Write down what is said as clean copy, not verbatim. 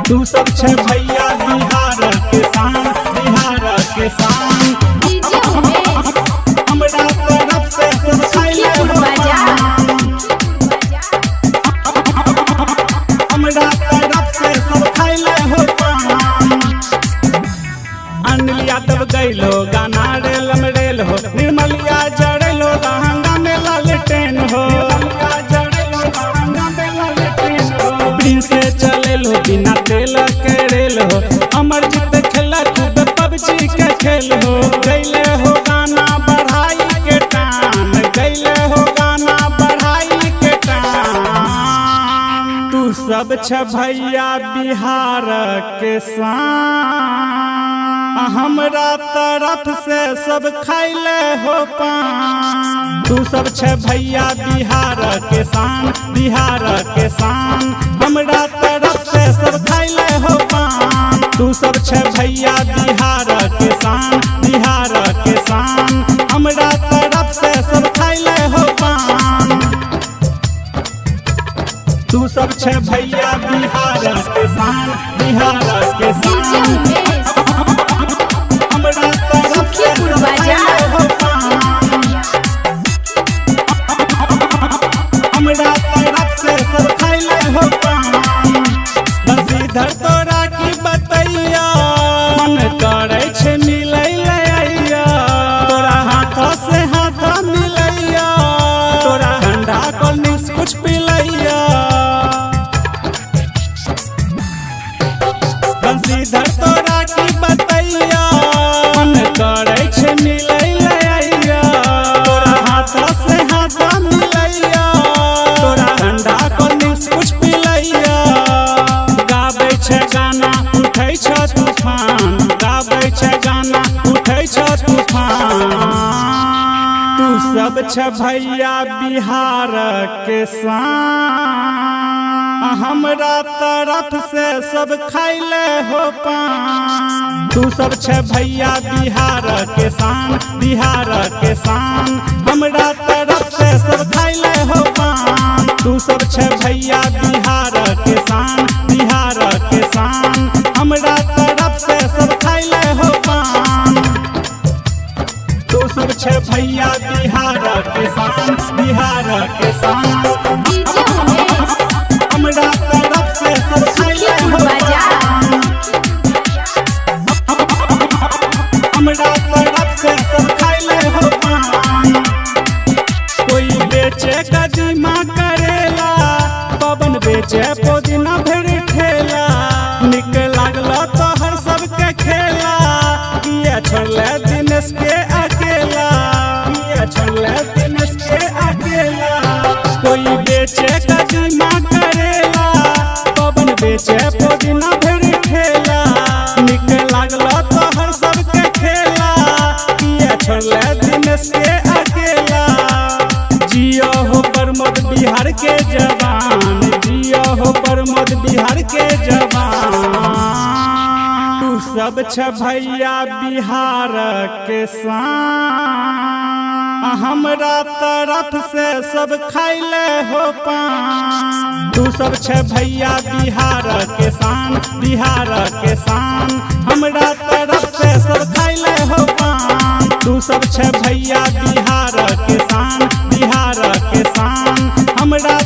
तू सब छे भैया बिहार के शान, बिहार के शान। हमरा तरफ से सब खैले हो पान, हमरा तरफ से सब खैले हो पान। अनिल यादव गैलो गाना रेल में रेल हो, निर्मलिया जड़ेलो लहंगा में लालटेन हो, प्रिंस से चलेलो बिना तेल के रेल हो। अमरजीत खेला खूब पबजी के खेल हो, गैले हो गाना बढ़ाई के टान, गैले हो गाना बढ़ाई के टान। तू सब छ भैया बिहार के शान, हमरा तरफ से सब खैले हो पान। तू सब छे भैया बिहार के शान, बिहार के शान। हमरा तरफ से सब खैले हो पान। तू सब छे भैया बिहार के शान, बिहार के शान। हमरा तरफ से सब खैले हो पान। तू सब छे भैया बिहार के शान, बिहार के शान। हमरा तरफ से सब खैले हो पान, हमरा तरफ से सब खैले हो पान। बसीधर तोरा की बतैया, मन करे छे मिलै ले आइया, तोरा हाथ से हाथ मिलैया, तोरा ठंडा कोल्ड कुछ पिलैया। बसीधर तोरा की बतैया, मन करे छे मिलै ले आइया, तोरा हाथ से हाथ मिलैया, तोरा ठंडा कोल्ड कुछ पिलैया। गाबै छे गाना उठै छ तूफान, गाबै छे गाना उठै छ तूफान। तू सब छ भैया बिहार के शान, हमरा तरफ से सब खैले हो पान। तू सब छे भैया बिहार के शान, बिहार के शान। हमरा तरफ से सब खैले हो पान। तू सब छे भैया बिहार के शान, बिहार के शान। हमरा तरफ से सब खैले हो पान। तू सब छे भैया बिहार के शान, बिहार के शान। हमरा तरफ से सब खैले हो पान, हमरा तरफ से सब खैले हो पान। कोई बेचे कदीमा करेला, पवन बेचे पुदीना भर ठेला। निक लागला तोहर सबके खेला, किया छोड़ले दिनेश के अकेला, किया छोड़ले दिनेश के अकेला। कोई बेचे कदीमा करेला, पवन बेचे पुदीना भर ठेला। निक लागला तोहर सबके खेला, किया छोड़ले दिनेश के अकेला। जियो हो प्रमोद बिहार के जवान, जियो हो प्रमोद बिहार के जवान। तू सब छ भैया बिहार के शान, हमरा तरफ से सब खैले हो पान। तू सब छ भैया बिहार के शान, बिहार के शान। हमरा तरफ से सब खैले हो पान। तू सब छ भैया बिहार के शान, बिहार के शान। हमरा